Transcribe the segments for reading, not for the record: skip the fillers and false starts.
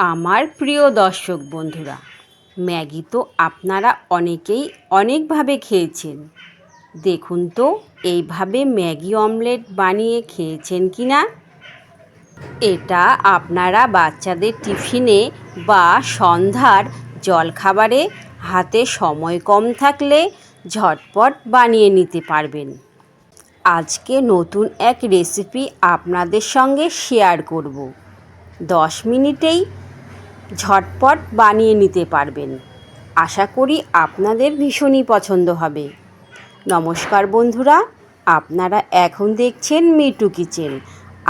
আমার প্রিয় দর্শক বন্ধুরা, ম্যাগি তো আপনারা অনেকেই অনেকভাবে খেয়েছেন। দেখুন তো এইভাবে ম্যাগি অমলেট বানিয়ে খেয়েছেন কি না। এটা আপনারা বাচ্চাদের টিফিনে বা সন্ধ্যার জলখাবারে হাতে সময় কম থাকলে ঝটপট বানিয়ে নিতে পারবেন। আজকে নতুন এক রেসিপি আপনাদের সঙ্গে শেয়ার করব। 10 মিনিটেই ঝটপট বানিয়ে নিতে পারবেন। আশা করি আপনাদের ভীষণই পছন্দ হবে। নমস্কার বন্ধুরা, আপনারা এখন দেখছেন মিটু কিচেন।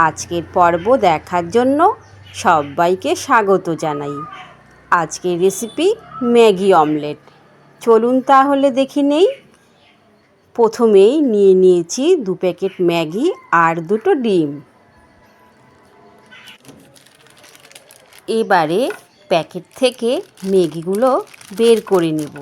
আজকের পর্ব দেখার জন্য সবাইকে স্বাগত জানাই। আজকের রেসিপি ম্যাগি অমলেট। চলুন তাহলে দেখে নেই। প্রথমেই নিয়ে নিয়েছি 2 প্যাকেট ম্যাগি আর 2টো ডিম। এবারে প্যাকেট থেকে ম্যাগিগুলো বের করে নেব।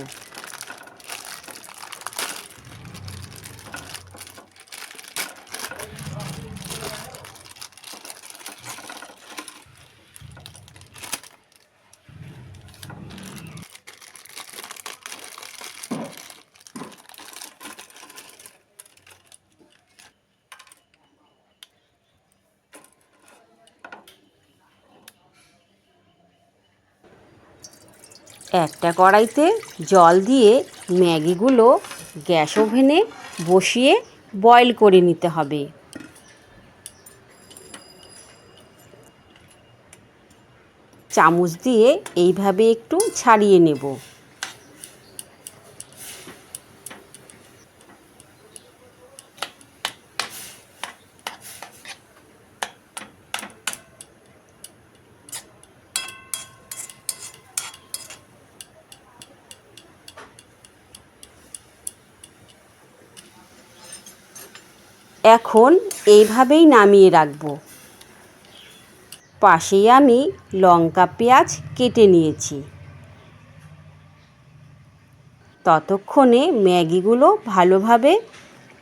একটা কড়াইতে জল দিয়ে ম্যাগিগুলো গ্যাস ওভেনে বসিয়ে বয়েল করে নিতে হবে। চামচ দিয়ে এইভাবে একটু ছাড়িয়ে নেব। এখন এইভাবেই নামিয়ে রাখব। পাশেই আমি লঙ্কা পেঁয়াজ কেটে নিয়েছি। ততক্ষণে ম্যাগিগুলো ভালোভাবে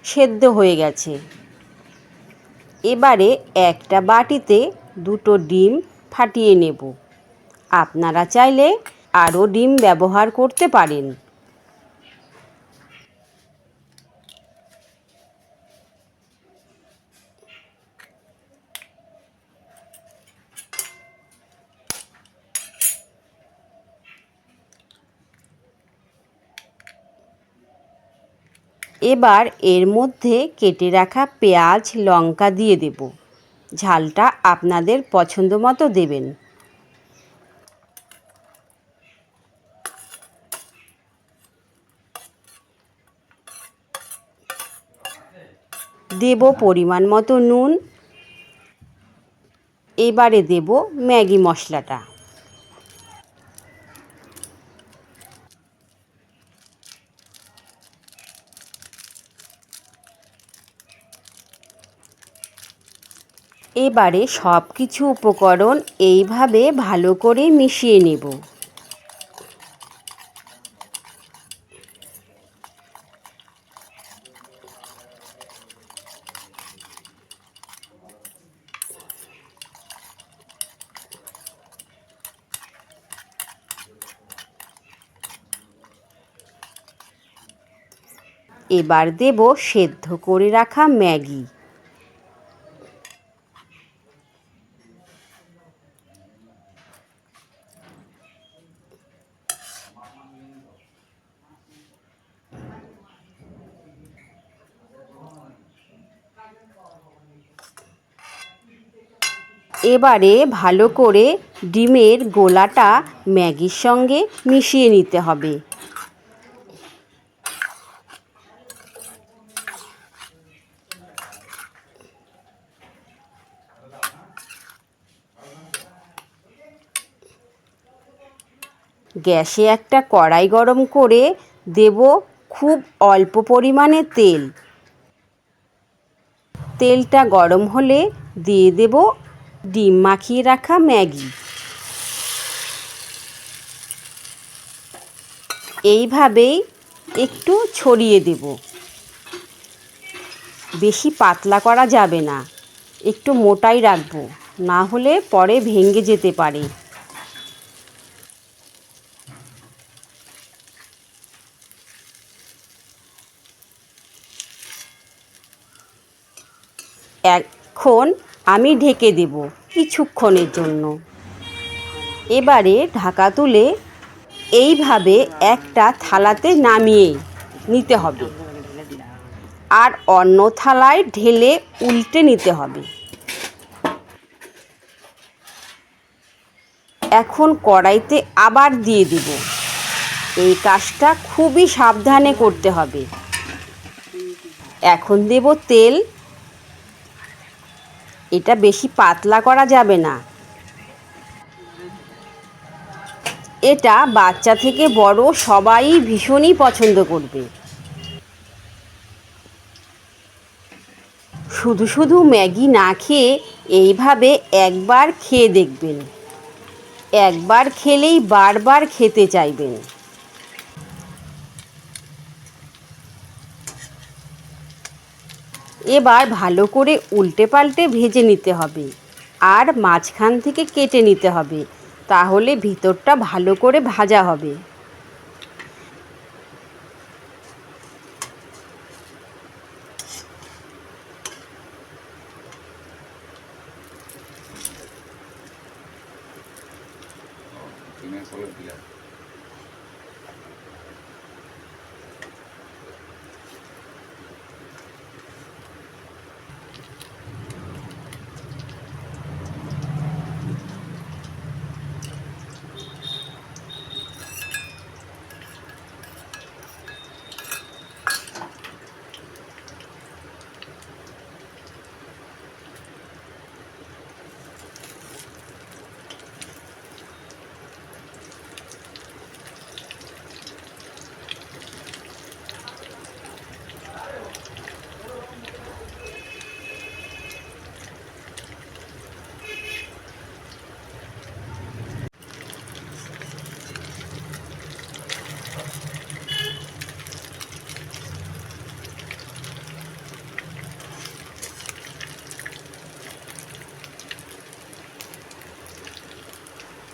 সেদ্ধ হয়ে গেছে। এবারে একটা বাটিতে 2টো ডিম ফাটিয়ে নেব। আপনারা চাইলে আরও ডিম ব্যবহার করতে পারেন। এবার এর মধ্যে কেটে রাখা পেঁয়াজ লঙ্কা দিয়ে দেব। ঝালটা আপনাদের পছন্দ মতো দেবেন। দেব পরিমাণ মতো নুন। এবারে দেব ম্যাগি মশলাটা। এবারে সব কিছু উপকরণ এইভাবে ভালো করে মিশিয়ে নেব। এবার দেব সেদ্ধ করে রাখা ম্যাগি। এবারে ভালো করে ডিমের গোলাটা ম্যাগির সঙ্গে মিশিয়ে নিতে হবে। গ্যাসে একটা কড়াই গরম করে দেব খুব অল্প পরিমাণে তেল। তেলটা গরম হলে দিয়ে দেব ডিম মাখিয়ে রাখা ম্যাগি। এইভাবেই একটু ছড়িয়ে দেব। বেশি পাতলা করা যাবে না, একটু মোটাই রাখবো, না হলে পরে ভেঙে যেতে পারে। এখন আমি ঢেকে দেব কিছুক্ষণের জন্য। এবারে ঢাকা তুলে এইভাবে একটা থালাতে নামিয়ে নিতে হবে আর অন্য থালায় ঢেলে উল্টে নিতে হবে। এখন কড়াইতে আবার দিয়ে দেব। এই কাজটা খুবই সাবধানে করতে হবে। এখন দেব তেল। এটা বেশি পাতলা করা যাবে না। এটা বাচ্চা থেকে বড় সবাই ভীষণই পছন্দ করবে। শুধু শুধু ম্যাগি না খেয়ে এইভাবে একবার খেয়ে দেখবেন। একবার খেলেই বারবার খেতে চাইবেন। এবার ভালো করে উল্টে পাল্টে ভেজে নিতে হবে আর মাঝখান থেকে কেটে নিতে হবে, তাহলে ভিতরটা ভালো করে ভাজা হবে।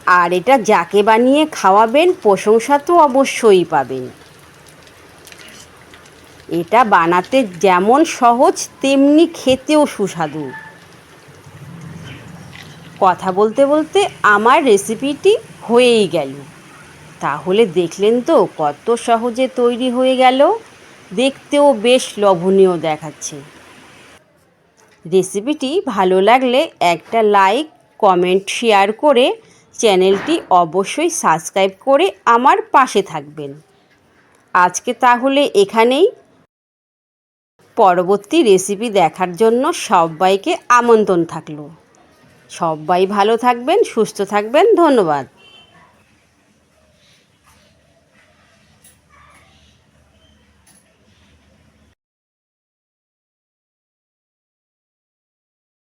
আর এটা যাকে বানিয়ে খাওয়াবেন প্রশংসা তো অবশ্যই পাবেন। এটা বানাতে যেমন সহজ তেমনি খেতেও সুস্বাদু। কথা বলতে বলতে আমার রেসিপিটি হয়েই গেল। তাহলে দেখলেন তো কত সহজে তৈরি হয়ে গেল, দেখতেও বেশ লোভনীয় দেখাচ্ছে। রেসিপিটি ভালো লাগলে একটা লাইক, কমেন্ট, শেয়ার করে চ্যানেলটি অবশ্যই সাবস্ক্রাইব করে আমার পাশে থাকবেন। আজকে তাহলে এখানেই। পরবর্তী রেসিপি দেখার জন্য সবাইকে আমন্ত্রণ থাকলো। সবাই ভালো থাকবেন, সুস্থ থাকবেন। ধন্যবাদ।